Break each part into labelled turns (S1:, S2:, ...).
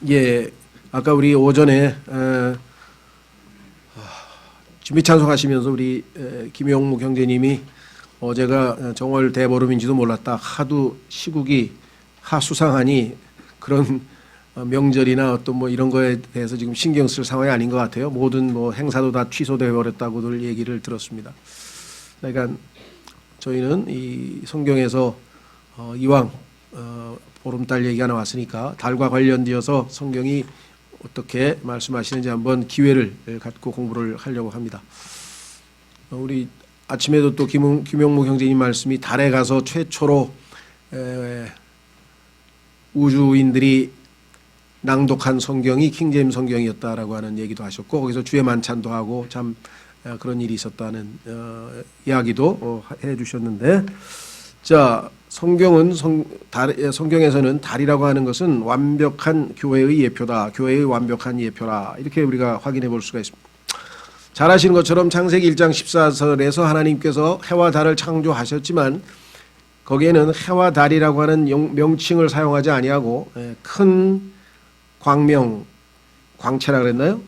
S1: 예, 아까 우리 오전에 준비 찬송하시면서 우리 김용무 경제님이 어제가 정월 대보름인지도 몰랐다. 하도 시국이 하수상하니 그런 명절이나 어떤 뭐 이런 거에 대해서 지금 신경 쓸 상황이 아닌 것 같아요. 모든 뭐 행사도 다 취소되어 버렸다고들 얘기를 들었습니다. 그러니까 저희는 이 성경에서 이왕 보름달 얘기가 나왔으니까 달과 관련되어서 성경이 어떻게 말씀하시는지 한번 기회를 갖고 공부를 하려고 합니다. 우리 아침에도 또 김용무 경제님 말씀이 달에 가서 최초로 우주인들이 낭독한 성경이 킹제임스 성경이었다라고 하는 얘기도 하셨고, 거기서 주의 만찬도 하고 참 그런 일이 있었다는 이야기도 해주셨는데, 자, 성경에서는 달이라고 하는 것은 완벽한 교회의 예표다, 교회의 완벽한 예표라, 이렇게 우리가 확인해 볼 수가 있습니다. 잘 아시는 것처럼 창세기 1장 14절에서 하나님께서 해와 달을 창조하셨지만 거기에는 해와 달이라고 하는 명칭을 사용하지 아니하고 큰 광명, 광채라 그랬나요?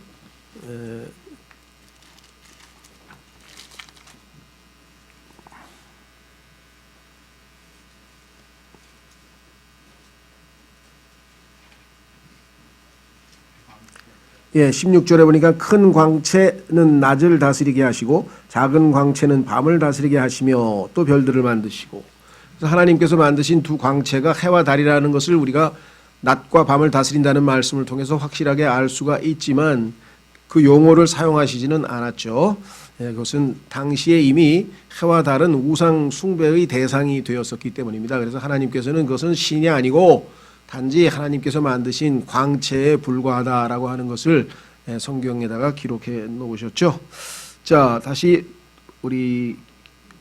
S1: 예, 16절에 보니까 큰 광채는 낮을 다스리게 하시고 작은 광채는 밤을 다스리게 하시며 또 별들을 만드시고, 그래서 하나님께서 만드신 두 광채가 해와 달이라는 것을 우리가 낮과 밤을 다스린다는 말씀을 통해서 확실하게 알 수가 있지만 그 용어를 사용하시지는 않았죠. 예, 그것은 당시에 이미 해와 달은 우상 숭배의 대상이 되었었기 때문입니다. 그래서 하나님께서는 그것은 신이 아니고 단지 하나님께서 만드신 광채에 불과하다라고 하는 것을 성경에다가 기록해 놓으셨죠. 자, 다시 우리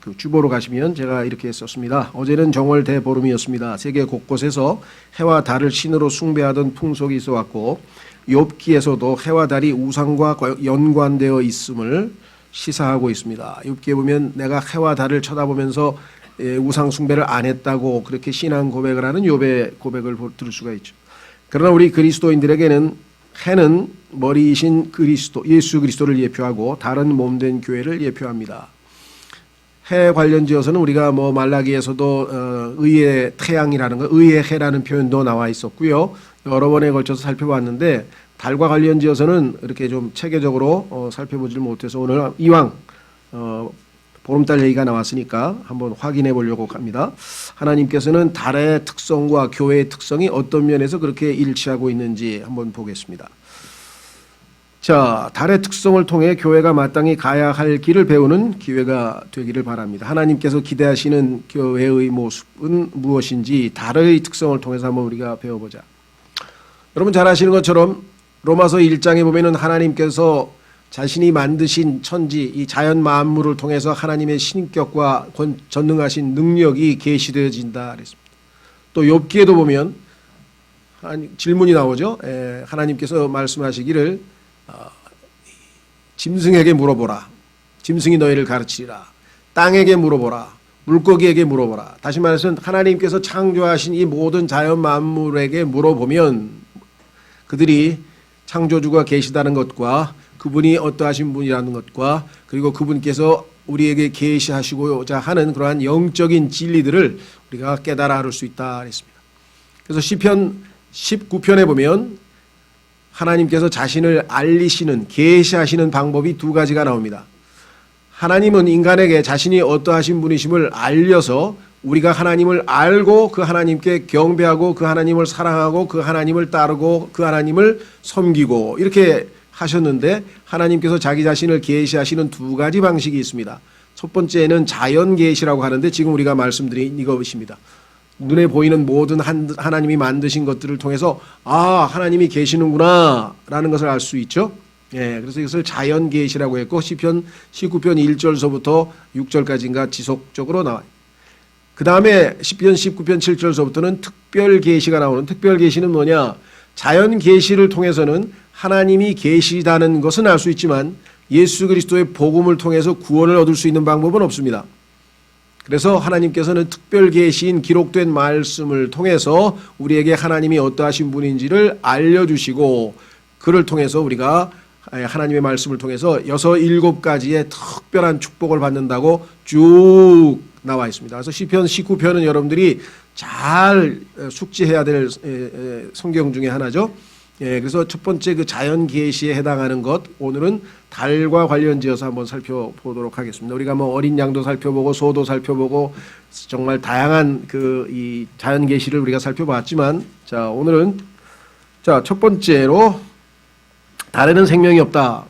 S1: 그 주보로 가시면 제가 이렇게 썼습니다. 어제는 정월 대보름이었습니다. 세계 곳곳에서 해와 달을 신으로 숭배하던 풍속이 있어 왔고 욥기에서도 해와 달이 우상과 연관되어 있음을 시사하고 있습니다. 욥기에 보면 내가 해와 달을 쳐다보면서 우상 숭배를 안 했다고 그렇게 신앙 고백을 하는 욥의 고백을 들을 수가 있죠. 그러나 우리 그리스도인들에게는 해는 머리이신 그리스도, 예수 그리스도를 예표하고 달은 몸된 교회를 예표합니다. 해 관련지어서는 우리가 뭐 말라기에서도 의의 태양이라는 거, 의의 해라는 표현도 나와 있었고요. 여러 번에 걸쳐서 살펴봤는데 달과 관련지어서는 이렇게 좀 체계적으로 살펴보지를 못해서 오늘 이왕 보름달 얘기가 나왔으니까 한번 확인해 보려고 합니다. 하나님께서는 달의 특성과 교회의 특성이 어떤 면에서 그렇게 일치하고 있는지 한번 보겠습니다. 자, 달의 특성을 통해 교회가 마땅히 가야 할 길을 배우는 기회가 되기를 바랍니다. 하나님께서 기대하시는 교회의 모습은 무엇인지 달의 특성을 통해서 한번 우리가 배워보자. 여러분 잘 아시는 것처럼 로마서 1장에 보면은 하나님께서 자신이 만드신 천지, 이 자연 만물을 통해서 하나님의 신격과 전능하신 능력이 계시되어진다 그랬습니다. 또 욥기에도 보면 질문이 나오죠. 하나님께서 말씀하시기를 짐승에게 물어보라. 짐승이 너희를 가르치리라. 땅에게 물어보라. 물고기에게 물어보라. 다시 말해서 하나님께서 창조하신 이 모든 자연 만물에게 물어보면 그들이 창조주가 계시다는 것과 그분이 어떠하신 분이라는 것과 그리고 그분께서 우리에게 계시하시고자 하는 그러한 영적인 진리들을 우리가 깨달아 알 수 있다 그랬습니다. 그래서 시편 19편에 보면 하나님께서 자신을 알리시는, 계시하시는 방법이 두 가지가 나옵니다. 하나님은 인간에게 자신이 어떠하신 분이심을 알려서 우리가 하나님을 알고 그 하나님께 경배하고 그 하나님을 사랑하고 그 하나님을 따르고 그 하나님을 섬기고 이렇게 하셨는데, 하나님께서 자기 자신을 계시하시는 두 가지 방식이 있습니다. 첫 번째는 자연 계시라고 하는데 지금 우리가 말씀드린 이것입니다. 눈에 보이는 모든 하나님이 만드신 것들을 통해서 하나님이 계시는구나 라는 것을 알 수 있죠. 예, 그래서 이것을 자연 계시라고 했고 시편 19편 1절서부터 6절까지인가 지속적으로 나와요. 그 다음에 시편 19편 7절서부터는 특별 계시가 나오는, 특별 계시는 뭐냐? 자연 계시를 통해서는 하나님이 계시다는 것은 알 수 있지만 예수 그리스도의 복음을 통해서 구원을 얻을 수 있는 방법은 없습니다. 그래서 하나님께서는 특별 계시인 기록된 말씀을 통해서 우리에게 하나님이 어떠하신 분인지를 알려주시고, 그를 통해서 우리가 하나님의 말씀을 통해서 6, 7가지의 특별한 축복을 받는다고 쭉 나와 있습니다. 그래서 시편 19편은 여러분들이 잘 숙지해야 될 성경 중에 하나죠. 그래서 첫 번째 그 자연 계시에 해당하는 것, 오늘은 달과 관련지어서 한번 살펴보도록 하겠습니다. 우리가 뭐 어린 양도 살펴보고 소도 살펴보고 정말 다양한 이 자연 계시를 우리가 살펴봤지만, 자, 오늘은 첫 번째로 달에는 생명이 없다.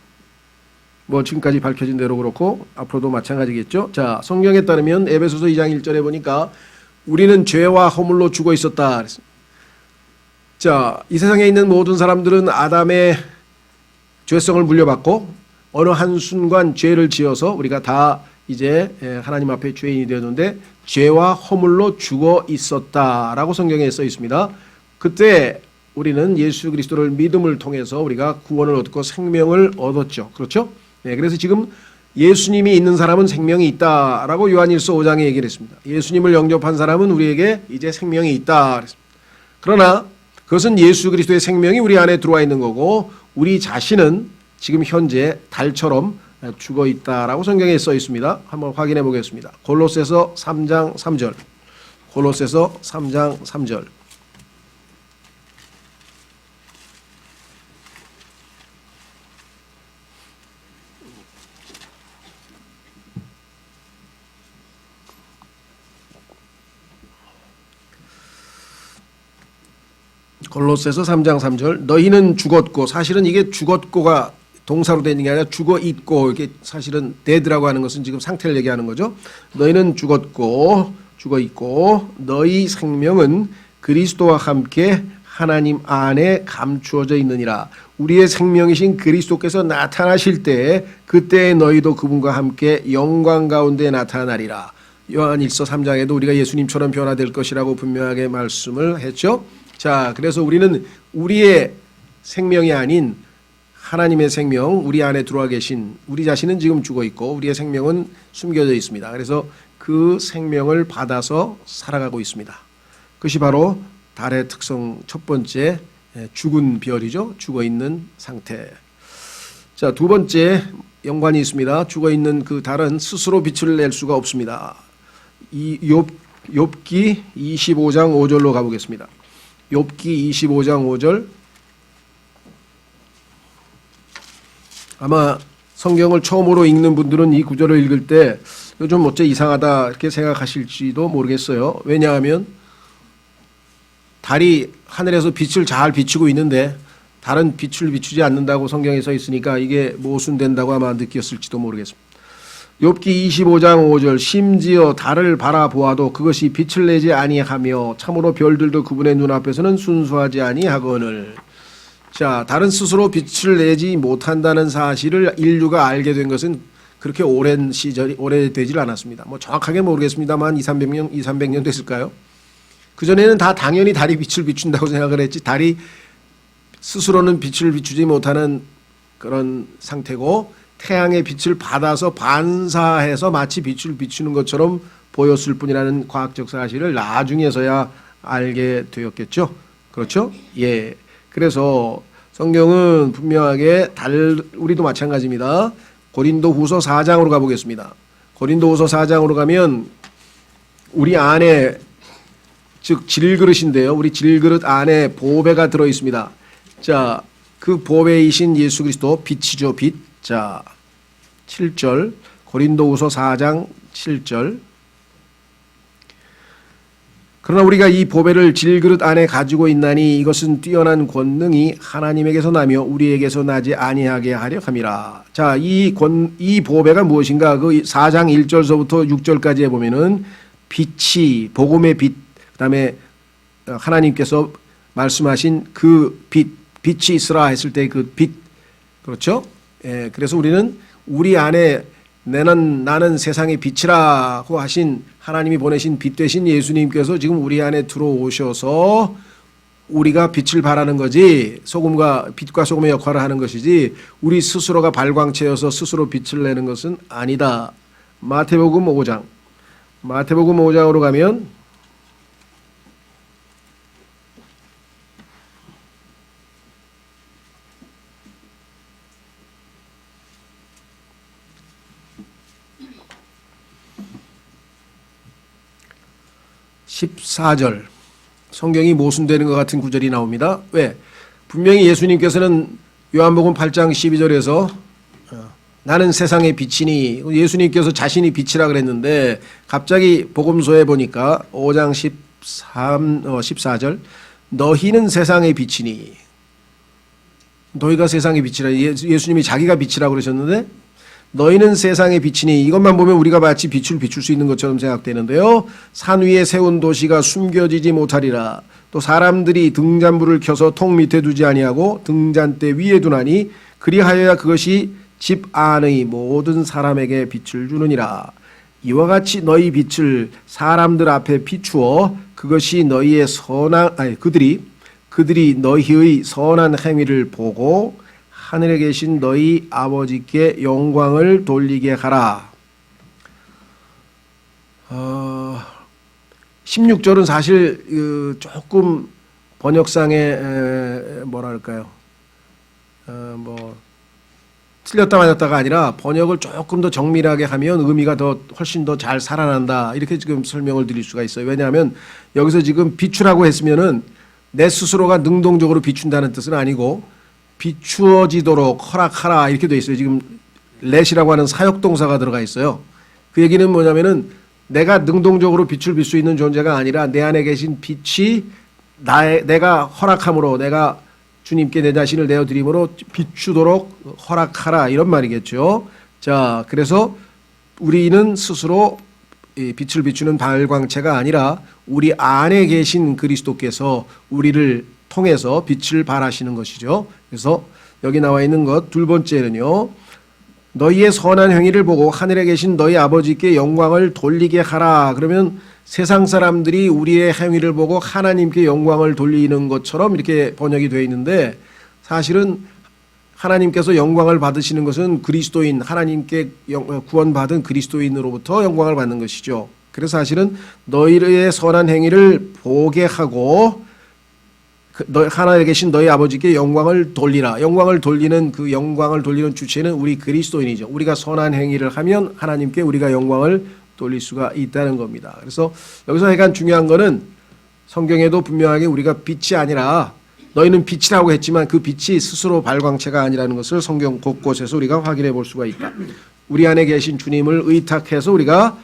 S1: 뭐 지금까지 밝혀진 대로 그렇고 앞으로도 마찬가지겠죠. 자, 성경에 따르면 에베소서 2장 1절에 보니까 우리는 죄와 허물로 죽어 있었다. 자, 이 세상에 있는 모든 사람들은 아담의 죄성을 물려받고 어느 한순간 죄를 지어서 우리가 다 이제 하나님 앞에 죄인이 되었는데 죄와 허물로 죽어 있었다라고 성경에 써 있습니다. 그때 우리는 예수 그리스도를 믿음을 통해서 우리가 구원을 얻고 생명을 얻었죠. 그렇죠? 그래서 지금 예수님이 있는 사람은 생명이 있다라고 요한일서 5장에 얘기를 했습니다. 예수님을 영접한 사람은 우리에게 이제 생명이 있다. 그러나 그것은 예수 그리스도의 생명이 우리 안에 들어와 있는 거고, 우리 자신은 지금 현재 달처럼 죽어 있다라고 성경에 써 있습니다. 한번 확인해 보겠습니다. 골로새서 3장 3절. 골로새서 3장 3절. 골로새서 3장 3절. 너희는 죽었고, 사실은 이게 죽었고가 동사로 되는 게 아니라 죽어 있고, 이게 사실은 dead라고 하는 것은 지금 상태를 얘기하는 거죠. 너희는 죽었고 죽어 있고 너희 생명은 그리스도와 함께 하나님 안에 감추어져 있느니라. 우리의 생명이신 그리스도께서 나타나실 때 그때 너희도 그분과 함께 영광 가운데 나타나리라. 요한일서 3장에도 우리가 예수님처럼 변화될 것이라고 분명하게 말씀을 했죠. 자, 그래서 우리는 우리의 생명이 아닌 하나님의 생명, 우리 안에 들어와 계신 우리 자신은 지금 죽어 있고 우리의 생명은 숨겨져 있습니다. 그래서 그 생명을 받아서 살아가고 있습니다. 그것이 바로 달의 특성 첫 번째, 죽은 별이죠. 죽어 있는 상태. 자, 두 번째 연관이 있습니다. 죽어 있는 그 달은 스스로 빛을 낼 수가 없습니다. 이 욥기 25장 5절로 가보겠습니다. 욥기 25장 5절. 아마 성경을 처음으로 읽는 분들은 이 구절을 읽을 때 좀 어째 이상하다 이렇게 생각하실지도 모르겠어요. 왜냐하면 달이 하늘에서 빛을 잘 비추고 있는데 달은 빛을 비추지 않는다고 성경에 써 있으니까 이게 모순된다고 아마 느꼈을지도 모르겠습니다. 욥기 25장 5절. 심지어 달을 바라보아도 그것이 빛을 내지 아니하며 참으로 별들도 그분의 눈앞에서는 순수하지 아니하거늘. 자, 달은 스스로 빛을 내지 못한다는 사실을 인류가 알게 된 것은 그렇게 오랜 시절이 오래되질 않았습니다. 뭐 정확하게 모르겠습니다만 200년 됐을까요? 그전에는 다 당연히 달이 빛을 비춘다고 생각을 했지, 달이 스스로는 빛을 비추지 못하는 그런 상태고 태양의 빛을 받아서 반사해서 마치 빛을 비추는 것처럼 보였을 뿐이라는 과학적 사실을 나중에서야 알게 되었겠죠. 그렇죠? 예. 그래서 성경은 분명하게 우리도 마찬가지입니다. 고린도후서 4장으로 가보겠습니다. 고린도후서 4장으로 가면 우리 안에, 즉 질그릇인데요. 우리 질그릇 안에 보배가 들어 있습니다. 자, 그 보배이신 예수 그리스도 빛이죠, 빛. 자, 7절. 고린도후서 4장 7절. 그러나 우리가 이 보배를 질그릇 안에 가지고 있나니 이것은 뛰어난 권능이 하나님에게서 나며 우리에게서 나지 아니하게 하려 함이라. 자, 이 보배가 무엇인가? 그 4장 1절서부터 6절까지에 보면은 빛이, 복음의 빛, 그다음에 하나님께서 말씀하신 그 빛이 있으라 했을 때 그 빛, 그렇죠? 예, 그래서 우리는 우리 안에 나는 세상의 빛이라고 하신 하나님이 보내신 빛 되신 예수님께서 지금 우리 안에 들어오셔서 우리가 빛을 발하는 거지, 빛과 소금의 역할을 하는 것이지 우리 스스로가 발광체여서 스스로 빛을 내는 것은 아니다. 마태복음 5장 마태복음 5장으로 가면 14절 성경이 모순되는 것 같은 구절이 나옵니다. 왜? 분명히 예수님께서는 요한복음 8장 12절에서 나는 세상의 빛이니, 예수님께서 자신이 빛이라 그랬는데 갑자기 복음서에 보니까 5장 14절 너희는 세상의 빛이니, 너희가 세상의 빛이라, 예수님이 자기가 빛이라고 그러셨는데 너희는 세상의 빛이니, 이것만 보면 우리가 마치 빛을 비출 수 있는 것처럼 생각되는데요. 산 위에 세운 도시가 숨겨지지 못하리라. 또 사람들이 등잔불을 켜서 통 밑에 두지 아니하고 등잔대 위에 두나니 그리하여야 그것이 집 안의 모든 사람에게 빛을 주느니라. 이와 같이 너희 빛을 사람들 앞에 비추어 그것이 너희의 그들이 너희의 선한 행위를 보고 하늘에 계신 너희 아버지께 영광을 돌리게 하라. 16절은 사실 조금 번역상에 뭐랄까요, 틀렸다 맞았다가 아니라 번역을 조금 더 정밀하게 하면 의미가 훨씬 더 잘 살아난다, 이렇게 지금 설명을 드릴 수가 있어요. 왜냐하면 여기서 지금 비추라고 했으면은 내 스스로가 능동적으로 비춘다는 뜻은 아니고 비추어지도록 허락하라 이렇게 돼 있어요. 지금 let이라고 하는 사역동사가 들어가 있어요. 그 얘기는 뭐냐면은 내가 능동적으로 빛을 빌 수 있는 존재가 아니라 내 안에 계신 빛이 내가 허락함으로, 내가 주님께 내 자신을 내어드림으로 비추도록 허락하라, 이런 말이겠죠. 자, 그래서 우리는 스스로 빛을 비추는 발광체가 아니라 우리 안에 계신 그리스도께서 우리를 통해서 빛을 발하시는 것이죠. 그래서 여기 나와 있는 것 두 번째는요, 너희의 선한 행위를 보고 하늘에 계신 너희 아버지께 영광을 돌리게 하라. 그러면 세상 사람들이 우리의 행위를 보고 하나님께 영광을 돌리는 것처럼 이렇게 번역이 되어 있는데, 사실은 하나님께서 영광을 받으시는 것은 그리스도인, 하나님께 구원받은 그리스도인으로부터 영광을 받는 것이죠. 그래서 사실은 너희의 선한 행위를 보게 하고 하나에 계신 너희 아버지께 영광을 돌리라. 영광을 돌리는, 그 영광을 돌리는 주체는 우리 그리스도인이죠. 우리가 선한 행위를 하면 하나님께 우리가 영광을 돌릴 수가 있다는 겁니다. 그래서 여기서 약간 중요한 거는 성경에도 분명하게 우리가 빛이 아니라, 너희는 빛이라고 했지만 그 빛이 스스로 발광체가 아니라는 것을 성경 곳곳에서 우리가 확인해 볼 수가 있다. 우리 안에 계신 주님을 의탁해서 우리가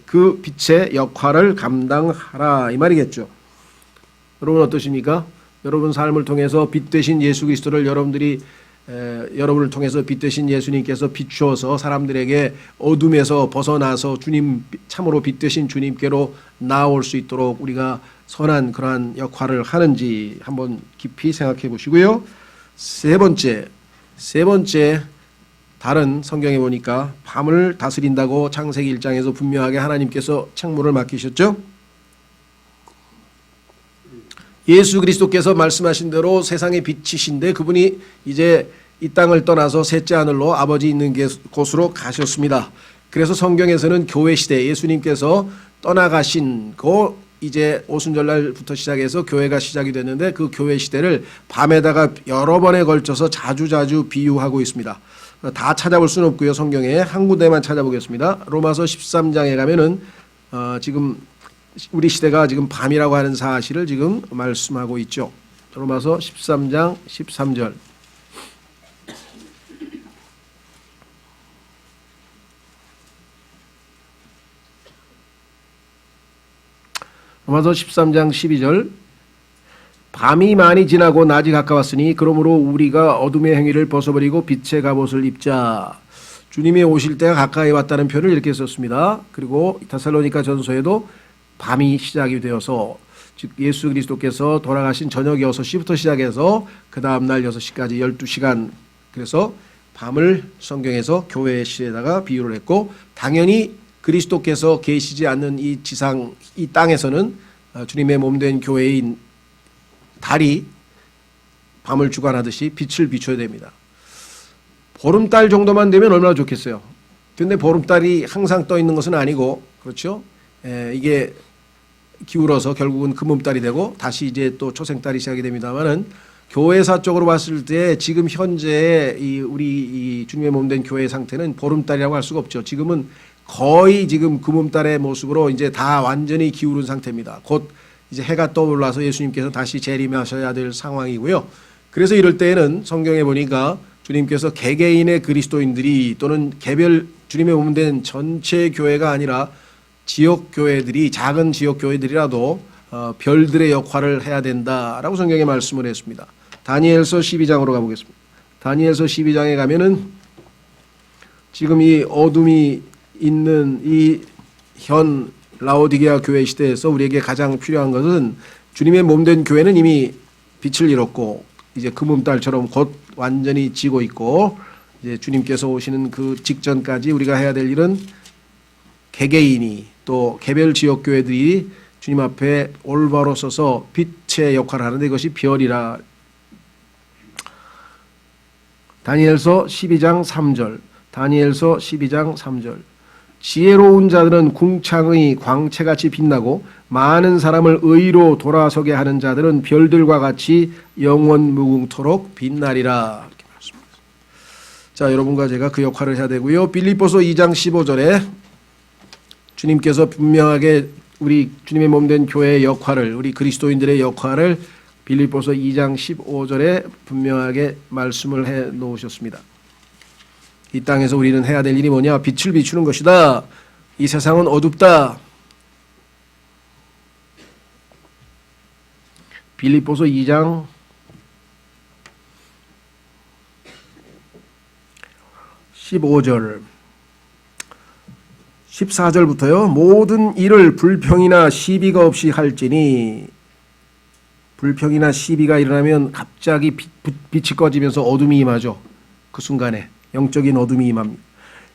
S1: 그 빛의 역할을 감당하라, 이 말이겠죠. 여러분 어떠십니까? 여러분 삶을 통해서 빛 되신 예수 그리스도를 여러분을 통해서 빛 되신 예수님께서 비추어서 사람들에게 어둠에서 벗어나서 주님, 참으로 빛 되신 주님께로 나아올 수 있도록 우리가 선한 그러한 역할을 하는지 한번 깊이 생각해 보시고요. 세 번째 다른 성경에 보니까 밤을 다스린다고 창세기 1장에서 분명하게 하나님께서 책무를 맡기셨죠. 예수 그리스도께서 말씀하신 대로 세상의 빛이신데 그분이 이제 이 땅을 떠나서 셋째 하늘로 아버지 있는 곳으로 가셨습니다. 그래서 성경에서는 교회 시대, 예수님께서 떠나가신 이제 오순절날부터 시작해서 교회가 시작이 됐는데 그 교회 시대를 밤에다가 여러 번에 걸쳐서 자주 비유하고 있습니다. 다 찾아볼 수는 없고요. 성경에 한 군데만 찾아보겠습니다. 로마서 13장에 가면은 지금 우리 시대가 지금 밤이라고 하는 사실을 지금 말씀하고 있죠. 로마서 13장 13절. 로마서 13장 12절. 밤이 많이 지나고 낮이 가까웠으니 그러므로 우리가 어둠의 행위를 벗어버리고 빛의 갑옷을 입자. 주님이 오실 때가 가까이 왔다는 표현을 이렇게 썼습니다. 그리고 데살로니가 전서에도 밤이 시작이 되어서, 즉 예수 그리스도께서 돌아가신 저녁 6시부터 시작해서 그 다음날 6시까지 12시간, 그래서 밤을 성경에서 교회 시대에다가 비유를 했고, 당연히 그리스도께서 계시지 않는 이 지상, 이 땅에서는 주님의 몸된 교회인 달이 밤을 주관하듯이 빛을 비춰야 됩니다. 보름달 정도만 되면 얼마나 좋겠어요. 근데 보름달이 항상 떠 있는 것은 아니고, 그렇죠? 이게 기울어서 결국은 금음달이 되고 다시 이제 또 초생달이 시작이 됩니다만은 교회사적으로 봤을 때 지금 현재 우리 이 주님의 몸된 교회 상태는 보름달이라고 할 수가 없죠. 지금은 거의 지금 금음달의 모습으로 이제 다 완전히 기울은 상태입니다. 곧 이제 해가 떠올라서 예수님께서 다시 재림하셔야 될 상황이고요. 그래서 이럴 때에는 성경에 보니까 주님께서 개개인의 그리스도인들이 또는 개별 주님의 몸된 전체 교회가 아니라 지역 교회들이 작은 지역 교회들이라도 별들의 역할을 해야 된다라고 성경에 말씀을 했습니다. 다니엘서 12장으로 가보겠습니다. 다니엘서 12장에 가면은 지금 이 어둠이 있는 이 현 라오디게아 교회 시대에서 우리에게 가장 필요한 것은 주님의 몸된 교회는 이미 빛을 잃었고 이제 금음달처럼 곧 완전히 지고 있고 이제 주님께서 오시는 그 직전까지 우리가 해야 될 일은 개개인이 또 개별 지역 교회들이 주님 앞에 올바로 서서 빛의 역할을 하는데 이것이 별이라. 다니엘서 12장 3절. 다니엘서 12장 3절. 지혜로운 자들은 궁창의 광채같이 빛나고 많은 사람을 의로 돌아서게 하는 자들은 별들과 같이 영원 무궁토록 빛나리라. 이렇게 말씀합니다. 자, 여러분과 제가 그 역할을 해야 되고요. 빌립보서 2장 15절에 주님께서 분명하게 우리 주님의 몸된 교회의 역할을, 우리 그리스도인들의 역할을 빌립보서 2장 15절에 분명하게 말씀을 해 놓으셨습니다. 이 땅에서 우리는 해야 될 일이 뭐냐? 빛을 비추는 것이다. 이 세상은 어둡다. 빌립보서 2장 15절 14절부터요. 모든 일을 불평이나 시비가 없이 할지니. 불평이나 시비가 일어나면 갑자기 빛이 꺼지면서 어둠이 임하죠. 그 순간에 영적인 어둠이 임합니다.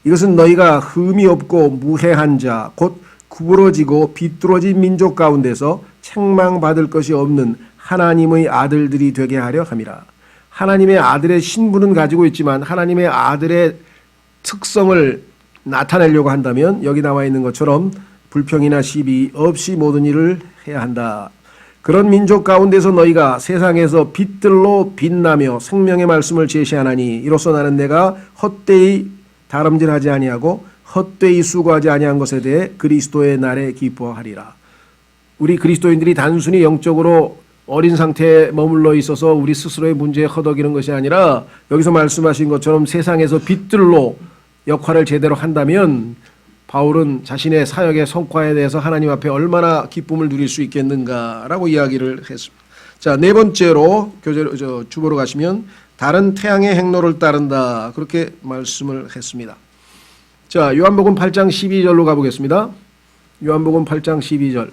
S1: 이것은 너희가 흠이 없고 무해한 자, 곧 구부러지고 비뚤어진 민족 가운데서 책망받을 것이 없는 하나님의 아들들이 되게 하려 함이라. 하나님의 아들의 신분은 가지고 있지만 하나님의 아들의 특성을 나타내려고 한다면 여기 나와 있는 것처럼 불평이나 시비 없이 모든 일을 해야 한다. 그런 민족 가운데서 너희가 세상에서 빛들로 빛나며 생명의 말씀을 제시하나니 이로써 나는 내가 헛되이 다름질하지 아니하고 헛되이 수고하지 아니한 것에 대해 그리스도의 날에 기뻐하리라. 우리 그리스도인들이 단순히 영적으로 어린 상태에 머물러 있어서 우리 스스로의 문제에 허덕이는 것이 아니라 여기서 말씀하신 것처럼 세상에서 빛들로 역할을 제대로 한다면 바울은 자신의 사역의 성과에 대해서 하나님 앞에 얼마나 기쁨을 누릴 수 있겠는가라고 이야기를 했습니다. 자, 네 번째로 주보로 가시면 다른 태양의 행로를 따른다. 그렇게 말씀을 했습니다. 자, 요한복음 8장 12절로 가보겠습니다. 요한복음 8장 12절.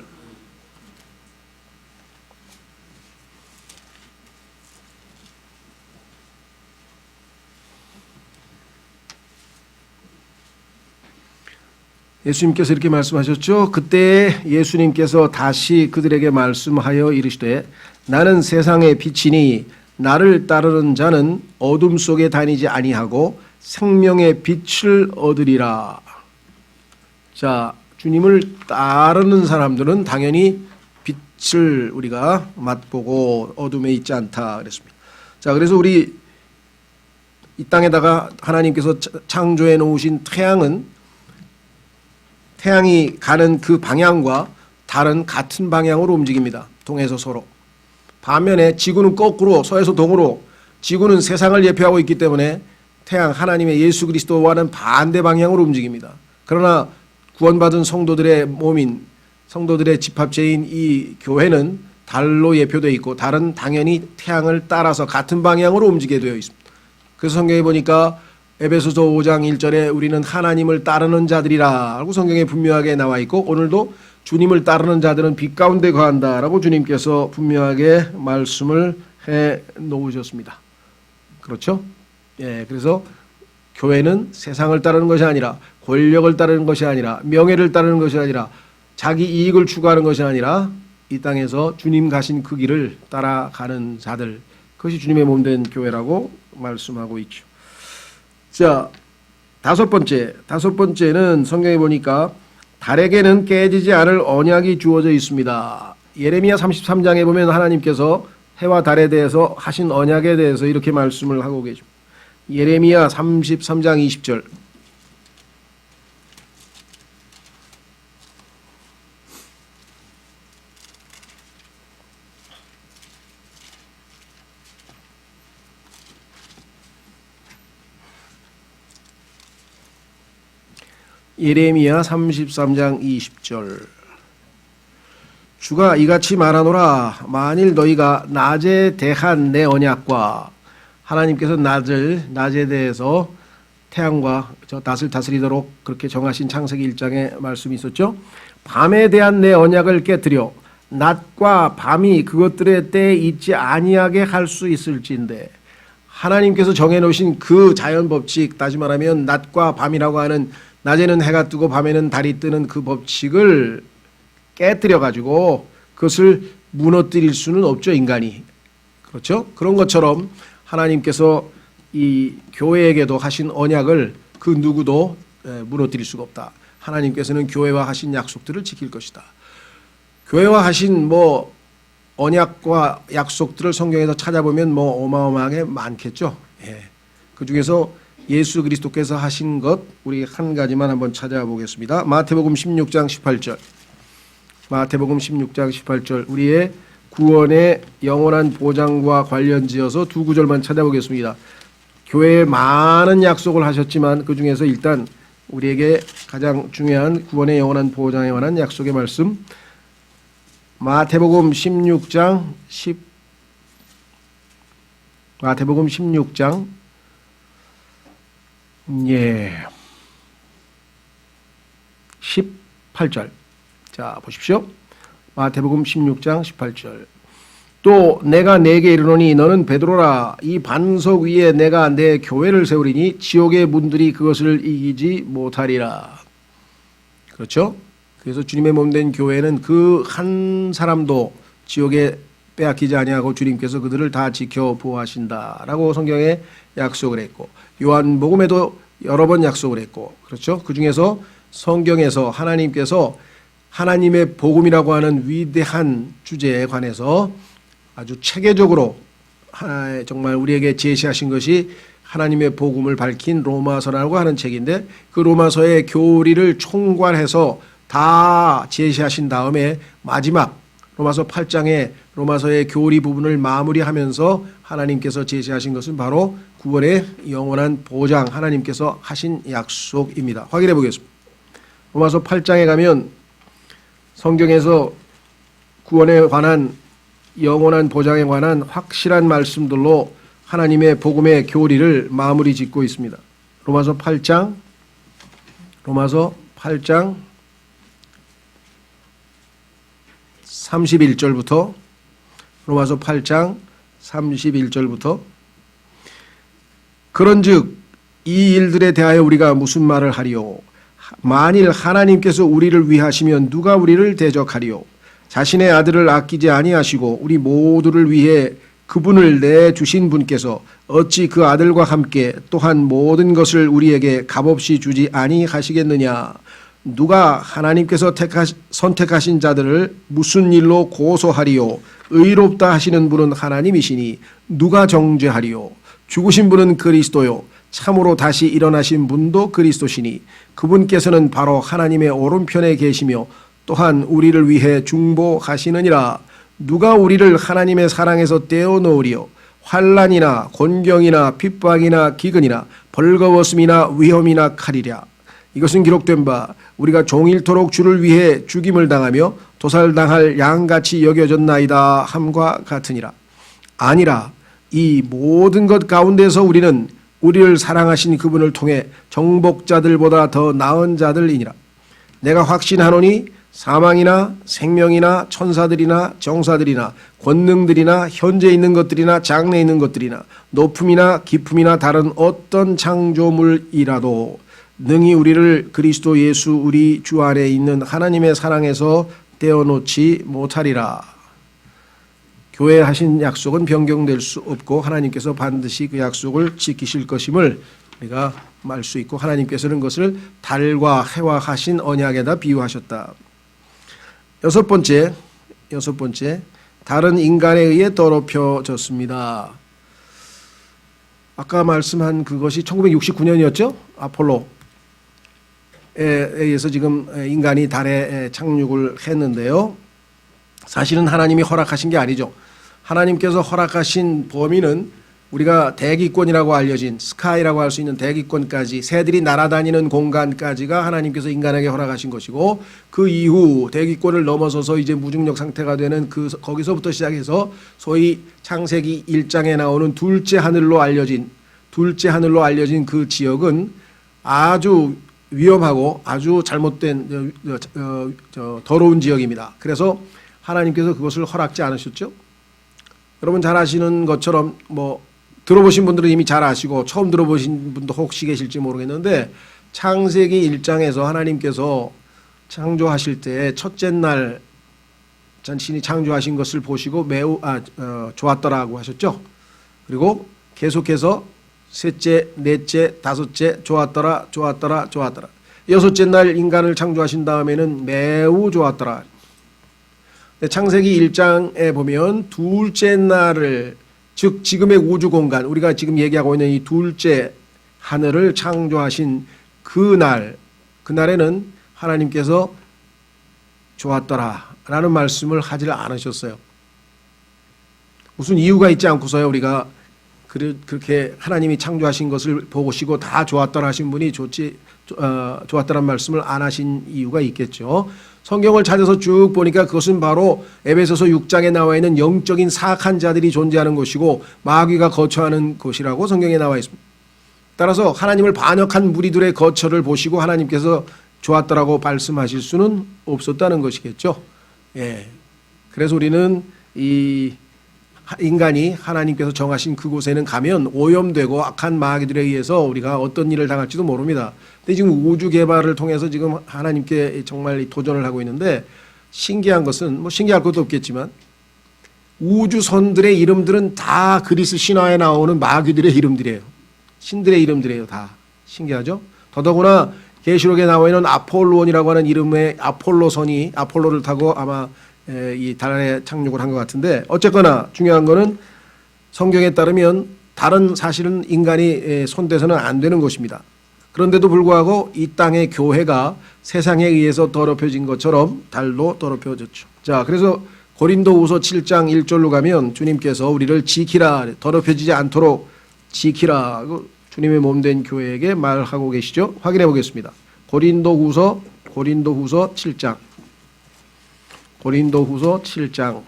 S1: 예수님께서 이렇게 말씀하셨죠. 그때 예수님께서 다시 그들에게 말씀하여 이르시되 나는 세상의 빛이니 나를 따르는 자는 어둠 속에 다니지 아니하고 생명의 빛을 얻으리라. 자, 주님을 따르는 사람들은 당연히 빛을 우리가 맛보고 어둠에 있지 않다 그랬습니다. 자, 그래서 우리 이 땅에다가 하나님께서 창조해 놓으신 태양이 가는 그 방향과 다른 같은 방향으로 움직입니다. 동에서 서로. 반면에 지구는 거꾸로 서에서 동으로, 지구는 세상을 예표하고 있기 때문에 태양 하나님의 예수 그리스도와는 반대 방향으로 움직입니다. 그러나 구원받은 성도들의 몸인 성도들의 집합체인 이 교회는 달로 예표되어 있고 달은 당연히 태양을 따라서 같은 방향으로 움직이게 되어 있습니다. 그래서 성경에 보니까 에베소서 5장 1절에 우리는 하나님을 따르는 자들이라 라고 성경에 분명하게 나와 있고 오늘도 주님을 따르는 자들은 빛 가운데 거한다라고 주님께서 분명하게 말씀을 해 놓으셨습니다. 그렇죠? 예, 그래서 교회는 세상을 따르는 것이 아니라 권력을 따르는 것이 아니라 명예를 따르는 것이 아니라 자기 이익을 추구하는 것이 아니라 이 땅에서 주님 가신 그 길을 따라가는 자들, 그것이 주님의 몸된 교회라고 말씀하고 있죠. 자, 다섯 번째는 성경에 보니까 달에게는 깨지지 않을 언약이 주어져 있습니다. 예레미야 33장에 보면 하나님께서 해와 달에 대해서 하신 언약에 대해서 이렇게 말씀을 하고 계십니다. 예레미야 33장 20절. 예레미야 33장 20절. 주가 이같이 말하노라. 만일 너희가 낮에 대한 내 언약과, 하나님께서 낮에 대해서 태양과 낯을 다스리도록 그렇게 정하신 창세기 1장에 말씀이 있었죠. 밤에 대한 내 언약을 깨뜨려 낮과 밤이 그것들의 때에 있지 아니하게 할 수 있을진데, 하나님께서 정해놓으신 그 자연 법칙, 다시 말하면 낮과 밤이라고 하는, 낮에는 해가 뜨고 밤에는 달이 뜨는 그 법칙을 깨뜨려 가지고 그것을 무너뜨릴 수는 없죠, 인간이. 그렇죠? 그런 것처럼 하나님께서 이 교회에게도 하신 언약을 그 누구도 무너뜨릴 수가 없다. 하나님께서는 교회와 하신 약속들을 지킬 것이다. 교회와 하신 언약과 약속들을 성경에서 찾아보면 어마어마하게 많겠죠. 예. 그 중에서 예수 그리스도께서 하신 것 우리 한 가지만 한번 찾아보겠습니다. 마태복음 16장 18절. 마태복음 16장 18절. 우리의 구원의 영원한 보장과 관련지어서 두 구절만 찾아보겠습니다. 교회에 많은 약속을 하셨지만 그 중에서 일단 우리에게 가장 중요한 구원의 영원한 보장에 관한 약속의 말씀, 마태복음 16장 18절. 자, 보십시오. 마태복음 16장 18절. 또 내가 네게 이르노니 너는 베드로라. 이 반석 위에 내가 내 교회를 세우리니 지옥의 문들이 그것을 이기지 못하리라. 그렇죠? 그래서 주님의 몸된 교회는 그 한 사람도 지옥에 빼앗기지 아니하고 주님께서 그들을 다 지켜 보호하신다라고 성경에 약속을 했고, 요한복음에도 여러 번 약속을 했고, 그렇죠? 그 중에서 성경에서 하나님께서 하나님의 복음이라고 하는 위대한 주제에 관해서 아주 체계적으로 정말 우리에게 제시하신 것이 하나님의 복음을 밝힌 로마서라고 하는 책인데, 그 로마서의 교리를 총괄해서 다 제시하신 다음에 마지막 로마서 8장에 로마서의 교리 부분을 마무리하면서 하나님께서 제시하신 것은 바로 구원의 영원한 보장, 하나님께서 하신 약속입니다. 확인해 보겠습니다. 로마서 8장에 가면 성경에서 구원에 관한 영원한 보장에 관한 확실한 말씀들로 하나님의 복음의 교리를 마무리 짓고 있습니다. 로마서 8장 31절부터 로마서 8장 31절부터 그런즉 이 일들에 대하여 우리가 무슨 말을 하리요? 만일 하나님께서 우리를 위하시면 누가 우리를 대적하리요? 자신의 아들을 아끼지 아니하시고 우리 모두를 위해 그분을 내주신 분께서 어찌 그 아들과 함께 또한 모든 것을 우리에게 값없이 주지 아니하시겠느냐? 누가 하나님께서 선택하신 자들을 무슨 일로 고소하리요? 의롭다 하시는 분은 하나님이시니 누가 정죄하리요? 죽으신 분은 그리스도요, 참으로 다시 일어나신 분도 그리스도시니 그분께서는 바로 하나님의 오른편에 계시며 또한 우리를 위해 중보하시느니라. 누가 우리를 하나님의 사랑에서 떼어놓으리요? 환난이나 곤경이나 핍박이나 기근이나 벌거벗음이나 위험이나 칼이랴. 이것은 기록된 바 우리가 종일토록 주를 위해 죽임을 당하며 도살당할 양같이 여겨졌나이다 함과 같으니라. 아니라 이 모든 것 가운데서 우리는 우리를 사랑하신 그분을 통해 정복자들보다 더 나은 자들이니라. 내가 확신하노니 사망이나 생명이나 천사들이나 정사들이나 권능들이나 현재 있는 것들이나 장래 있는 것들이나 높음이나 깊음이나 다른 어떤 창조물이라도 능히 우리를 그리스도 예수 우리 주 안에 있는 하나님의 사랑에서 떼어놓지 못하리라. 교회에 하신 약속은 변경될 수 없고 하나님께서 반드시 그 약속을 지키실 것임을 우리가 알 수 있고 하나님께서는 그것을 달과 해와 하신 언약에다 비유하셨다. 여섯 번째 다른 인간에 의해 더럽혀졌습니다. 아까 말씀한 그것이 1969년이었죠? 아폴로에 의해서 지금 인간이 달에 착륙을 했는데요. 사실은 하나님이 허락하신 게 아니죠. 하나님께서 허락하신 범위는 우리가 대기권이라고 알려진 스카이라고 할 수 있는 대기권까지, 새들이 날아다니는 공간까지가 하나님께서 인간에게 허락하신 것이고, 그 이후 대기권을 넘어서서 이제 무중력 상태가 되는 거기서부터 시작해서 소위 창세기 1장에 나오는 둘째 하늘로 알려진 그 지역은 아주 위험하고 아주 잘못된 더러운 지역입니다. 그래서 하나님께서 그것을 허락지 않으셨죠. 여러분 잘 아시는 것처럼 들어보신 분들은 이미 잘 아시고 처음 들어보신 분도 혹시 계실지 모르겠는데, 창세기 1장에서 하나님께서 창조하실 때 첫째 날 자신이 창조하신 것을 보시고 매우 좋았더라고 하셨죠. 그리고 계속해서 셋째, 넷째, 다섯째 좋았더라. 여섯째 날 인간을 창조하신 다음에는 매우 좋았더라. 창세기 1장에 보면 둘째 날을, 즉 지금의 우주 공간, 우리가 지금 얘기하고 있는 이 둘째 하늘을 창조하신 그날에는 하나님께서 좋았더라 라는 말씀을 하지 않으셨어요. 무슨 이유가 있지 않고서요 우리가 그렇게 하나님이 창조하신 것을 보시고 다 좋았더라 하신 분이 좋았더란 말씀을 안 하신 이유가 있겠죠. 성경을 찾아서 쭉 보니까 그것은 바로 에베소서 6장에 나와 있는 영적인 사악한 자들이 존재하는 곳이고 마귀가 거처하는 곳이라고 성경에 나와 있습니다. 따라서 하나님을 반역한 무리들의 거처를 보시고 하나님께서 좋았더라고 말씀하실 수는 없었다는 것이겠죠. 예. 그래서 우리는 이 인간이 하나님께서 정하신 그곳에는 가면 오염되고 악한 마귀들에 의해서 우리가 어떤 일을 당할지도 모릅니다. 근데 지금 우주 개발을 통해서 지금 하나님께 정말 도전을 하고 있는데, 신기한 것은 신기할 것도 없겠지만 우주선들의 이름들은 다 그리스 신화에 나오는 마귀들의 이름들이에요. 신들의 이름들이에요. 다. 신기하죠? 더더구나 계시록에 나와 있는 아폴로원이라고 하는 이름의 아폴로선이 아폴로를 타고 아마 이 달에 착륙을 한 것 같은데, 어쨌거나 중요한 거는 성경에 따르면 달은 사실은 인간이 손대서는 안 되는 곳입니다. 그런데도 불구하고 이 땅의 교회가 세상에 의해서 더럽혀진 것처럼 달도 더럽혀졌죠. 자, 그래서 고린도후서 7장 1절로 가면 주님께서 우리를 지키라, 더럽혀지지 않도록 지키라, 주님의 몸된 교회에게 말하고 계시죠. 확인해 보겠습니다. 고린도후서 7장. 고린도후서 7장.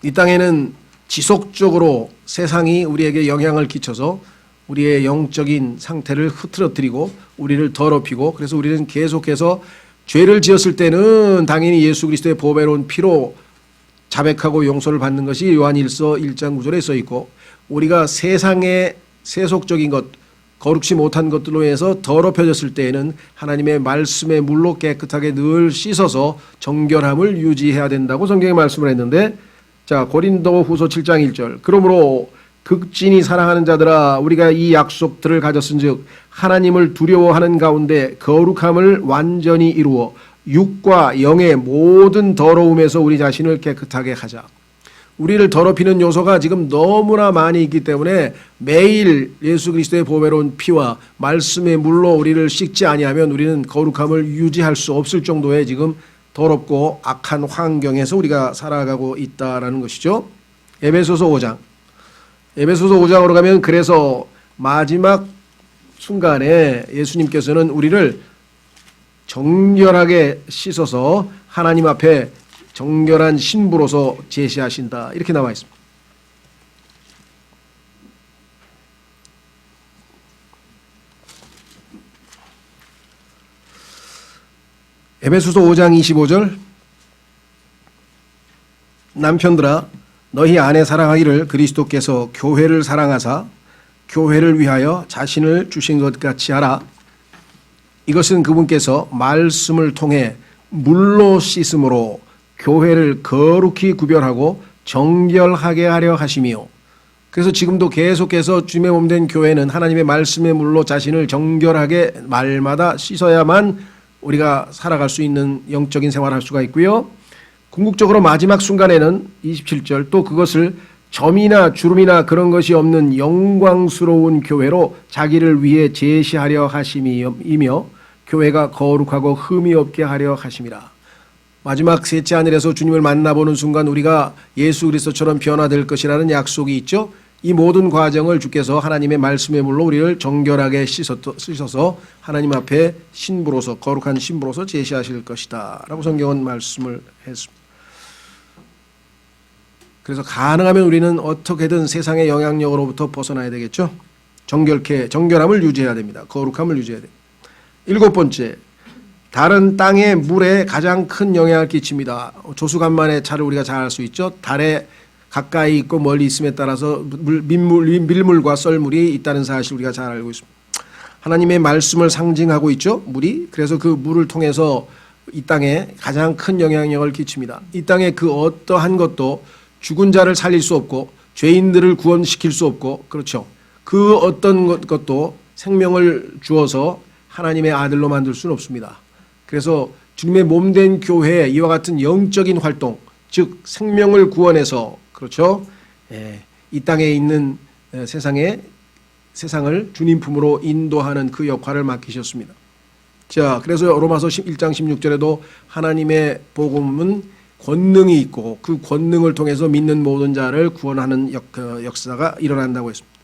S1: 이 땅에는 지속적으로 세상이 우리에게 영향을 끼쳐서 우리의 영적인 상태를 흐트러뜨리고 우리를 더럽히고, 그래서 우리는 계속해서 죄를 지었을 때는 당연히 예수 그리스도의 보배로운 피로 자백하고 용서를 받는 것이 요한일서 1장 9절에 써 있고, 우리가 세상의 세속적인 것, 거룩지 못한 것들로 해서 더럽혀졌을 때에는 하나님의 말씀의 물로 깨끗하게 늘 씻어서 정결함을 유지해야 된다고 성경에 말씀을 했는데, 자, 고린도후서 7장 1절. 그러므로 극진히 사랑하는 자들아, 우리가 이 약속들을 가졌은즉 하나님을 두려워하는 가운데 거룩함을 완전히 이루어 육과 영의 모든 더러움에서 우리 자신을 깨끗하게 하자. 우리를 더럽히는 요소가 지금 너무나 많이 있기 때문에 매일 예수 그리스도의 보배로운 피와 말씀의 물로 우리를 씻지 아니하면 우리는 거룩함을 유지할 수 없을 정도의 지금 더럽고 악한 환경에서 우리가 살아가고 있다라는 것이죠. 에베소서 5장. 에베소서 5장으로 가면 그래서 마지막 순간에 예수님께서는 우리를 정결하게 씻어서 하나님 앞에 정결한 신부로서 제시하신다, 이렇게 나와 있습니다. 에베소서 5장 25절. 남편들아 너희 아내 사랑하기를 그리스도께서 교회를 사랑하사 교회를 위하여 자신을 주신 것 같이 하라. 이것은 그분께서 말씀을 통해 물로 씻음으로 교회를 거룩히 구별하고 정결하게 하려 하시며 그래서 지금도 계속해서 주님의 몸된 교회는 하나님의 말씀의 물로 자신을 정결하게 날마다 씻어야만 우리가 살아갈 수 있는 영적인 생활을 할 수가 있고요. 궁극적으로 마지막 순간에는 27절 또 그것을 점이나 주름이나 그런 것이 없는 영광스러운 교회로 자기를 위해 제시하려 하심이며 교회가 거룩하고 흠이 없게 하려 하심이라. 마지막 셋째 하늘에서 주님을 만나보는 순간 우리가 예수 그리스도처럼 변화될 것이라는 약속이 있죠. 이 모든 과정을 주께서 하나님의 말씀의 물로 우리를 정결하게 씻어서 하나님 앞에 신부로서 거룩한 신부로서 제시하실 것이다 라고 성경은 말씀을 했습니다. 그래서 가능하면 우리는 어떻게든 세상의 영향력으로부터 벗어나야 되겠죠. 정결함을 유지해야 됩니다. 거룩함을 유지해야 됩니다. 7번째, 달은 땅의 물에 가장 큰 영향을 끼칩니다. 조수간만의 차를 우리가 잘 알 수 있죠. 달에 가까이 있고 멀리 있음에 따라서 밀물과 썰물이 있다는 사실을 우리가 잘 알고 있습니다. 하나님의 말씀을 상징하고 있죠. 물이. 그래서 그 물을 통해서 이 땅에 가장 큰 영향력을 끼칩니다. 이 땅에 그 어떠한 것도 죽은 자를 살릴 수 없고 죄인들을 구원시킬 수 없고 그렇죠. 그 어떤 것도 생명을 주어서 하나님의 아들로 만들 수는 없습니다. 그래서 주님의 몸된 교회에 이와 같은 영적인 활동, 즉 생명을 구원해서 그렇죠. 이 땅에 있는 세상을 주님 품으로 인도하는 그 역할을 맡기셨습니다. 자, 그래서 로마서 1장 16절에도 하나님의 복음은 권능이 있고 그 권능을 통해서 믿는 모든 자를 구원하는 역사가 일어난다고 했습니다.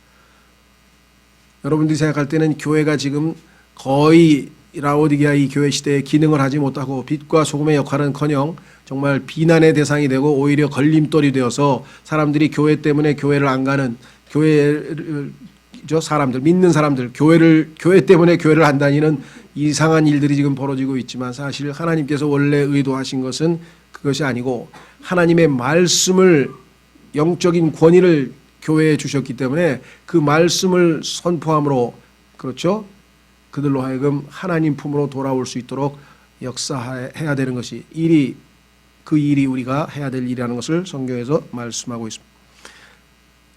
S1: 여러분들이 생각할 때는 교회가 지금 거의 라오디게아 이 교회 시대에 기능을 하지 못하고 빛과 소금의 역할은커녕 정말 비난의 대상이 되고 오히려 걸림돌이 되어서 사람들이 교회 때문에 교회를 안 가는 믿는 사람들 교회 때문에 교회를 안 다니는 이상한 일들이 지금 벌어지고 있지만 사실 하나님께서 원래 의도하신 것은 그것이 아니고 하나님의 말씀을 영적인 권위를 교회에 주셨기 때문에 그 말씀을 선포함으로 그렇죠. 그들로 하여금 하나님 품으로 돌아올 수 있도록 역사해야 되는 것이 그 일이 우리가 해야 될 일이라는 것을 성경에서 말씀하고 있습니다.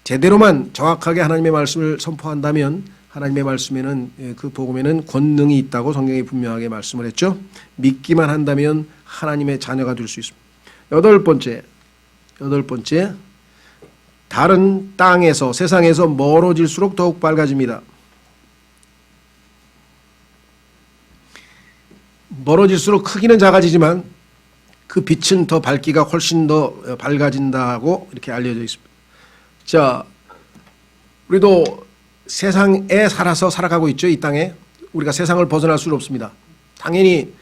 S1: 제대로만 정확하게 하나님의 말씀을 선포한다면 하나님의 말씀에는 그 복음에는 권능이 있다고 성경이 분명하게 말씀을 했죠. 믿기만 한다면 하나님의 자녀가 될 수 있습니다. 여덟 번째 달은 땅에서 세상에서 멀어질수록 더욱 밝아집니다. 멀어질수록 크기는 작아지지만 그 빛은 더 밝기가 훨씬 더 밝아진다고 이렇게 알려져 있습니다. 자, 우리도 세상에 살아가고 있죠. 이 땅에 우리가 세상을 벗어날 수는 없습니다. 당연히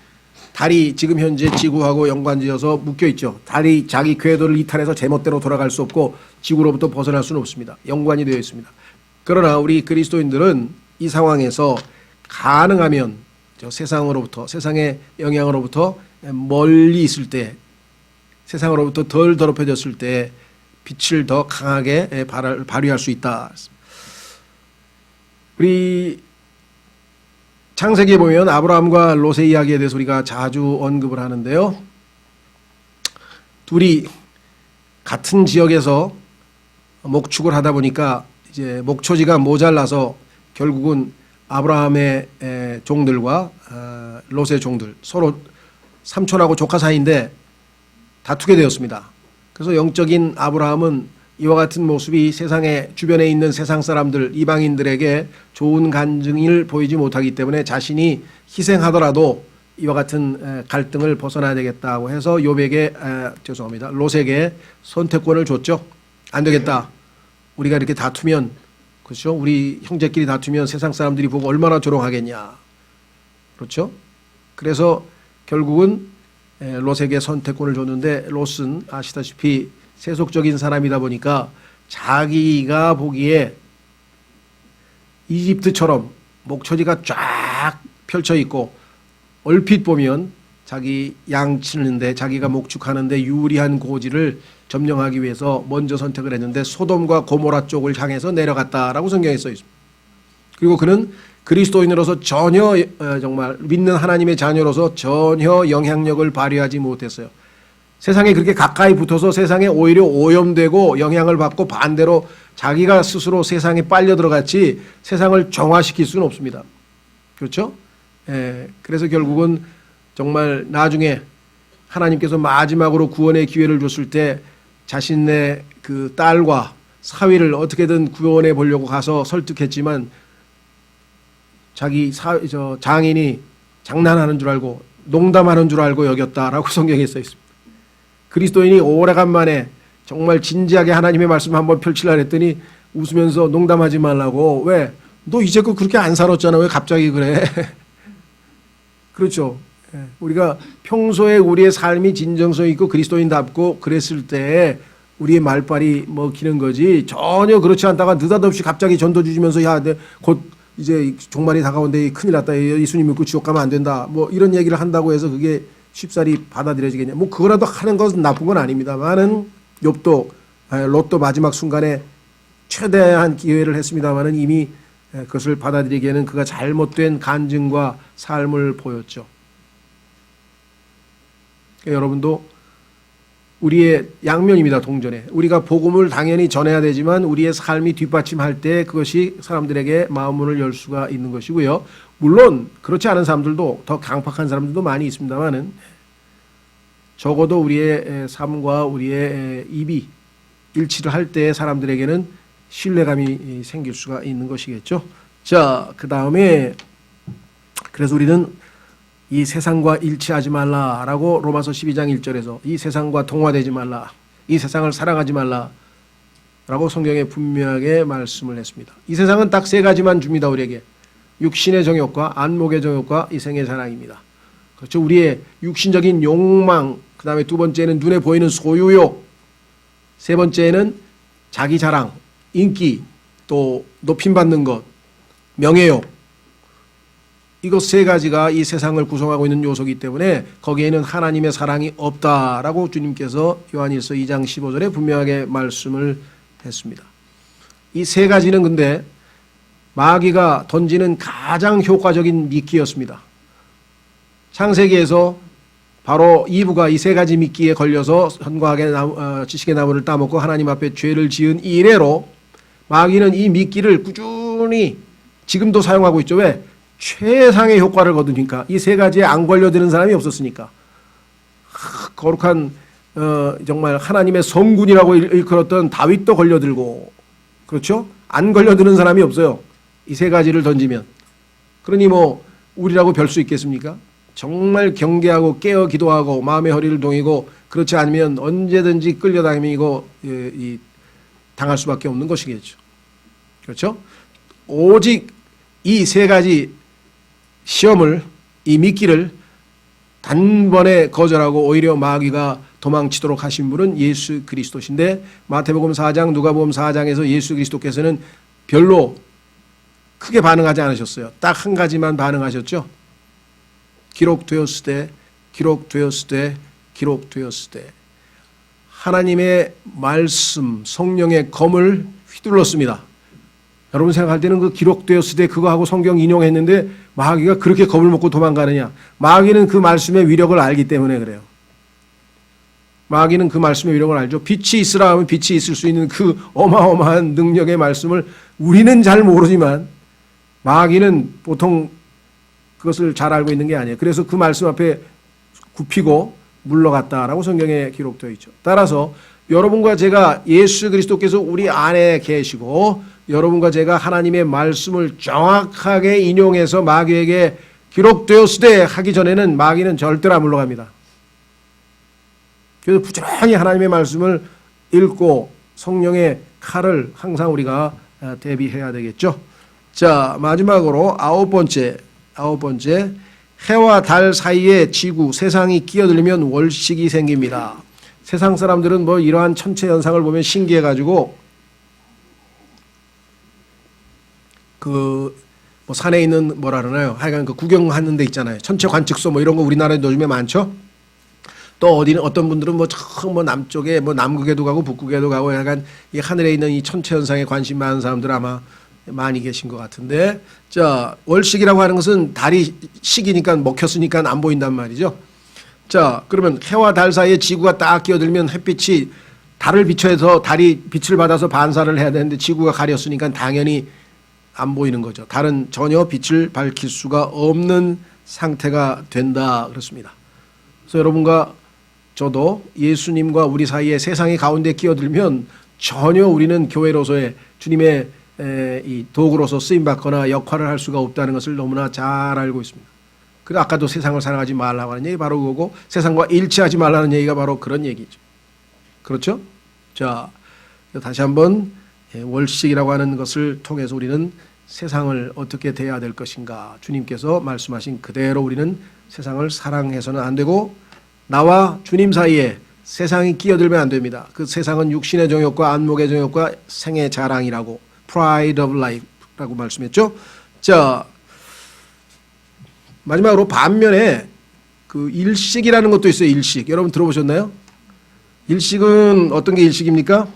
S1: 달이 지금 현재 지구하고 연관지어서 묶여 있죠. 달이 자기 궤도를 이탈해서 제멋대로 돌아갈 수 없고 지구로부터 벗어날 수는 없습니다. 연관이 되어 있습니다. 그러나 우리 그리스도인들은 이 상황에서 가능하면 세상의 영향으로부터 멀리 있을 때, 세상으로부터 덜 더럽혀졌을 때 빛을 더 강하게 발휘할 수 있다. 우리 창세기에 보면 아브라함과 롯의 이야기에 대해서 우리가 자주 언급을 하는데요. 둘이 같은 지역에서 목축을 하다 보니까 이제 목초지가 모자라서 결국은 아브라함의 종들과 롯의 종들 서로 삼촌하고 조카 사이인데 다투게 되었습니다. 그래서 영적인 아브라함은 이와 같은 모습이 세상에 주변에 있는 세상 사람들 이방인들에게 좋은 간증을 보이지 못하기 때문에 자신이 희생하더라도 이와 같은 갈등을 벗어나야 되겠다고 해서 롯에게 선택권을 줬죠. 안 되겠다. 우리가 이렇게 다투면 그렇죠. 우리 형제끼리 다투면 세상 사람들이 보고 얼마나 조롱하겠냐. 그렇죠. 그래서 결국은 롯에게 선택권을 줬는데 롯은 아시다시피 세속적인 사람이다 보니까 자기가 보기에 이집트처럼 목초지가 쫙 펼쳐 있고 얼핏 보면 자기 양 치는데 자기가 목축하는데 유리한 고지를 점령하기 위해서 먼저 선택을 했는데 소돔과 고모라 쪽을 향해서 내려갔다라고 성경에 써 있습니다. 그리고 그는 그리스도인으로서 전혀 정말 믿는 하나님의 자녀로서 전혀 영향력을 발휘하지 못했어요. 세상에 그렇게 가까이 붙어서 세상에 오히려 오염되고 영향을 받고 반대로 자기가 스스로 세상에 빨려 들어갔지 세상을 정화시킬 수는 없습니다. 그렇죠? 그래서 결국은 정말 나중에 하나님께서 마지막으로 구원의 기회를 줬을 때 자신의 그 딸과 사위를 어떻게든 구원해 보려고 가서 설득했지만 자기 장인이 장난하는 줄 알고 농담하는 줄 알고 여겼다라고 성경에 써 있습니다. 그리스도인이 오래간만에 정말 진지하게 하나님의 말씀 한번 펼치려고 했더니 웃으면서 농담하지 말라고. 왜? 너 이제껏 그렇게 안 살았잖아. 왜 갑자기 그래? 그렇죠. 우리가 평소에 우리의 삶이 진정성 있고 그리스도인답고 그랬을 때 우리의 말빨이 먹히는 거지, 전혀 그렇지 않다가 느닷없이 갑자기 전도 주시면서 야, 곧 이제 종말이 다가온데 큰일 났다. 예수님 믿고 지옥 가면 안 된다. 뭐 이런 얘기를 한다고 해서 그게 쉽사리 받아들여지겠냐. 뭐 그거라도 하는 것은 나쁜 건 아닙니다만은 욥도 롯도 마지막 순간에 최대한 기회를 했습니다만은 이미 그것을 받아들이기에는 그가 잘못된 간증과 삶을 보였죠. 그러니까 여러분도 우리의 양면입니다. 동전에 우리가 복음을 당연히 전해야 되지만 우리의 삶이 뒷받침할 때 그것이 사람들에게 마음문을 열 수가 있는 것이고요. 물론 그렇지 않은 사람들도, 더 강팍한 사람들도 많이 있습니다만은 적어도 우리의 삶과 우리의 입이 일치를 할 때 사람들에게는 신뢰감이 생길 수가 있는 것이겠죠. 자, 그 다음에 그래서 우리는 이 세상과 일치하지 말라라고 로마서 12장 1절에서 이 세상과 동화되지 말라, 이 세상을 사랑하지 말라라고 성경에 분명하게 말씀을 했습니다. 이 세상은 딱 세 가지만 줍니다. 우리에게 육신의 정욕과 안목의 정욕과 이생의 사랑입니다. 그렇죠. 우리의 육신적인 욕망, 그 다음에 두 번째는 눈에 보이는 소유욕, 세 번째는 자기 자랑, 인기, 또 높임받는 것, 명예욕. 이것 세 가지가 이 세상을 구성하고 있는 요소이기 때문에 거기에는 하나님의 사랑이 없다라고 주님께서 요한일서 2장 15절에 분명하게 말씀을 했습니다. 이 세 가지는 근데 마귀가 던지는 가장 효과적인 미끼였습니다. 창세기에서 바로 이브가 이 세 가지 미끼에 걸려서 선과학의 지식의 나무를 따먹고 하나님 앞에 죄를 지은 이래로 마귀는 이 미끼를 꾸준히 지금도 사용하고 있죠. 왜? 최상의 효과를 거두니까. 이 세 가지에 안 걸려드는 사람이 없었으니까. 거룩한 정말 하나님의 성군이라고 일컬었던 다윗도 걸려들고, 그렇죠? 안 걸려드는 사람이 없어요. 이 세 가지를 던지면. 그러니 뭐 우리라고 별 수 있겠습니까? 정말 경계하고 깨어 기도하고 마음의 허리를 동이고, 그렇지 않으면 언제든지 끌려다니고 당할 수밖에 없는 것이겠죠. 그렇죠? 오직 이 세 가지 시험을, 이 미끼를 단번에 거절하고 오히려 마귀가 도망치도록 하신 분은 예수 그리스도신데, 마태복음 4장, 누가복음 4장에서 예수 그리스도께서는 별로 크게 반응하지 않으셨어요. 딱 한 가지만 반응하셨죠. 기록되었으되, 기록되었으되, 기록되었으되. 하나님의 말씀, 성령의 검을 휘둘렀습니다. 여러분 생각할 때는 그 기록되었을 때 그거 하고 성경 인용했는데 마귀가 그렇게 겁을 먹고 도망가느냐? 마귀는 그 말씀의 위력을 알기 때문에 그래요. 마귀는 그 말씀의 위력을 알죠. 빛이 있으라 하면 빛이 있을 수 있는 그 어마어마한 능력의 말씀을 우리는 잘 모르지만 마귀는 보통 그것을 잘 알고 있는 게 아니에요. 그래서 그 말씀 앞에 굽히고 물러갔다라고 성경에 기록되어 있죠. 따라서 여러분과 제가 예수 그리스도께서 우리 안에 계시고 여러분과 제가 하나님의 말씀을 정확하게 인용해서 마귀에게 기록되었으되 하기 전에는 마귀는 절대로 안 물러갑니다. 그래서 부지런히 하나님의 말씀을 읽고 성령의 칼을 항상 우리가 대비해야 되겠죠. 자, 마지막으로 아홉 번째, 해와 달 사이에 지구, 세상이 끼어들면 월식이 생깁니다. 세상 사람들은 뭐 이러한 천체 현상을 보면 신기해가지고 뭐 산에 있는 뭐라 그러나요? 하여간 그 구경하는 데 있잖아요. 천체 관측소 뭐 이런 거 우리나라에 요즘에 많죠? 또 어디는 어떤 분들은 뭐 남쪽에 뭐 남극에도 가고 북극에도 가고 약간 이 하늘에 있는 이 천체 현상에 관심 많은 사람들 아마 많이 계신 것 같은데, 자, 월식이라고 하는 것은 달이 식이니까 먹혔으니까 안 보인단 말이죠. 자, 그러면 해와 달 사이에 지구가 딱 끼어들면 햇빛이 달을 비춰서 달이 빛을 받아서 반사를 해야 되는데 지구가 가렸으니까 당연히 안 보이는 거죠. 달은 전혀 빛을 밝힐 수가 없는 상태가 된다 그렇습니다. 그래서 여러분과 저도 예수님과 우리 사이에 세상이 가운데 끼어들면 전혀 우리는 교회로서의 주님의 이 도구로서 쓰임받거나 역할을 할 수가 없다는 것을 너무나 잘 알고 있습니다. 그리고 아까도 세상을 사랑하지 말라고 하는 얘기 바로 그거고 세상과 일치하지 말라는 얘기가 바로 그런 얘기죠. 그렇죠? 자, 다시 한번 월식이라고 하는 것을 통해서 우리는 세상을 어떻게 대해야 될 것인가, 주님께서 말씀하신 그대로 우리는 세상을 사랑해서는 안 되고 나와 주님 사이에 세상이 끼어들면 안 됩니다. 그 세상은 육신의 정욕과 안목의 정욕과 생의 자랑이라고 pride of life라고 말씀했죠. 자, 마지막으로 반면에 그 일식이라는 것도 있어요. 일식. 여러분 들어보셨나요? 일식은 어떤 게 일식입니까?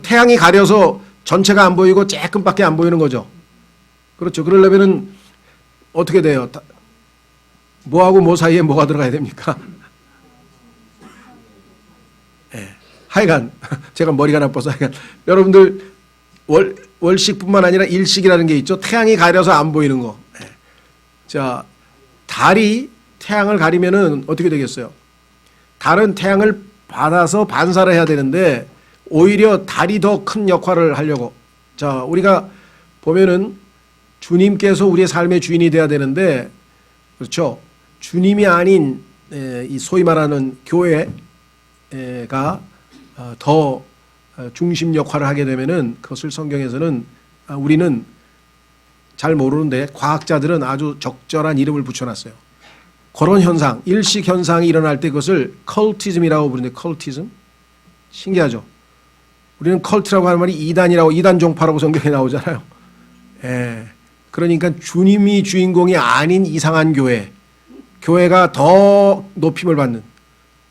S1: 태양이 가려서 전체가 안 보이고 조금밖에 안 보이는 거죠. 그렇죠. 그러려면은 어떻게 돼요? 뭐하고 뭐 사이에 뭐가 들어가야 됩니까? 네. 하여간 제가 머리가 나빠서 하여간 여러분들 월식뿐만 아니라 일식이라는 게 있죠. 태양이 가려서 안 보이는 거. 네. 자, 달이 태양을 가리면은 어떻게 되겠어요? 달은 태양을 받아서 반사를 해야 되는데 오히려 달이 더 큰 역할을 하려고. 자, 우리가 보면은 주님께서 우리의 삶의 주인이 돼야 되는데, 그렇죠? 주님이 아닌 이 소위 말하는 교회가 더 중심 역할을 하게 되면은 그것을 성경에서는 우리는 잘 모르는데 과학자들은 아주 적절한 이름을 붙여놨어요. 그런 현상, 일식 현상이 일어날 때 그것을 컬티즘이라고 부르는데, 컬티즘? 신기하죠? 우리는 컬트라고 하는 말이 이단이라고, 이단 종파라고 성경에 나오잖아요. 예. 그러니까 주님이 주인공이 아닌 이상한 교회가 더 높임을 받는,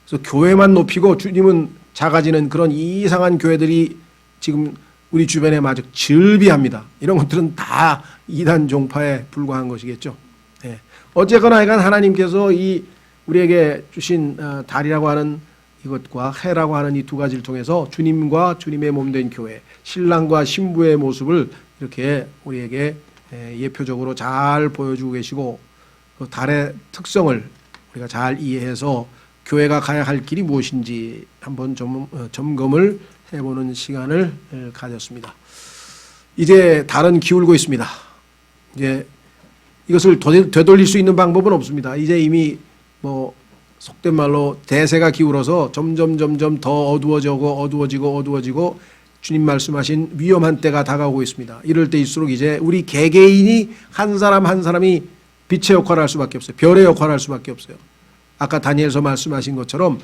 S1: 그래서 교회만 높이고 주님은 작아지는 그런 이상한 교회들이 지금 우리 주변에 마저 즐비합니다. 이런 것들은 다 이단 종파에 불과한 것이겠죠. 예. 어쨌거나 하여간 하나님께서 이 우리에게 주신 달이라고 하는 이것과 해라고 하는 이 두 가지를 통해서 주님과 주님의 몸된 교회, 신랑과 신부의 모습을 이렇게 우리에게 예표적으로 잘 보여주고 계시고, 그 달의 특성을 우리가 잘 이해해서 교회가 가야 할 길이 무엇인지 한번 점검을 해보는 시간을 가졌습니다. 이제 달은 기울고 있습니다. 이제 이것을 되돌릴 수 있는 방법은 없습니다. 이제 이미 속된 말로 대세가 기울어서 점점 더 어두워지고 주님 말씀하신 위험한 때가 다가오고 있습니다. 이럴 때일수록 이제 우리 개개인이 한 사람 한 사람이 빛의 역할을 할 수밖에 없어요. 별의 역할을 할 수밖에 없어요. 아까 다니엘서 말씀하신 것처럼,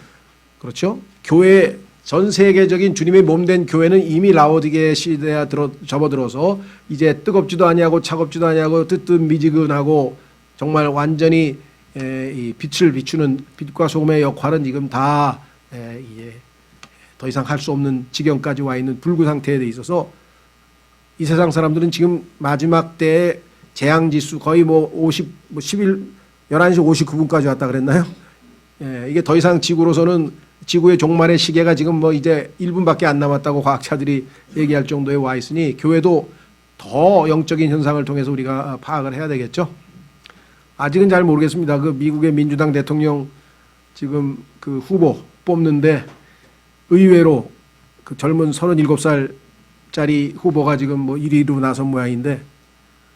S1: 그렇죠? 교회, 전 세계적인 주님의 몸된 교회는 이미 라오디게 시대에 접어들어서 이제 뜨겁지도 아니하고 차갑지도 아니하고 뜨뜻미지근하고 정말 완전히 이 빛을 비추는 빛과 소금의 역할은 지금 다 이제 더 이상 할 수 없는 지경까지 와 있는 불구 상태에 돼 있어서 이 세상 사람들은 지금 마지막 때의 재앙지수 거의 11시 59분까지 왔다 그랬나요? 이게 더 이상 지구로서는 지구의 종말의 시계가 지금 이제 1분밖에 안 남았다고 과학자들이 얘기할 정도에 와 있으니 교회도 더 영적인 현상을 통해서 우리가 파악을 해야 되겠죠. 아직은 잘 모르겠습니다. 그 미국의 민주당 대통령 지금 그 후보 뽑는데 의외로 그 젊은 37살짜리 후보가 지금 1위로 나선 모양인데,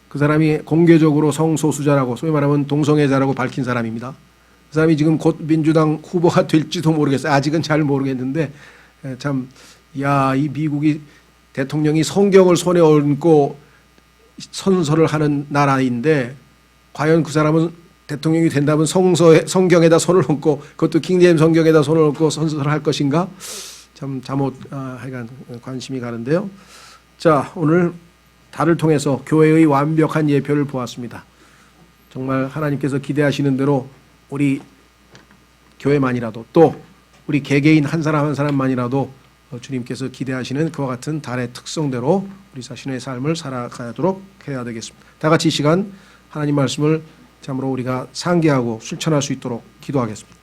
S1: 그 사람이 공개적으로 성소수자라고 소위 말하면 동성애자라고 밝힌 사람입니다. 그 사람이 지금 곧 민주당 후보가 될지도 모르겠어요. 아직은 잘 모르겠는데 참, 이 미국이 대통령이 성경을 손에 얹고 선서를 하는 나라인데 과연 그 사람은 대통령이 된다면 성경에다 손을 얹고, 그것도 킹제임스 성경에다 손을 얹고 선서를 할 것인가? 참 하여간 관심이 가는데요. 자, 오늘 달을 통해서 교회의 완벽한 예표를 보았습니다. 정말 하나님께서 기대하시는 대로 우리 교회만이라도, 또 우리 개개인 한 사람 한 사람만이라도 주님께서 기대하시는 그와 같은 달의 특성대로 우리 자신의 삶을 살아가도록 해야 되겠습니다. 다 같이 이 시간 하나님 말씀을 참으로 우리가 상기하고 실천할 수 있도록 기도하겠습니다.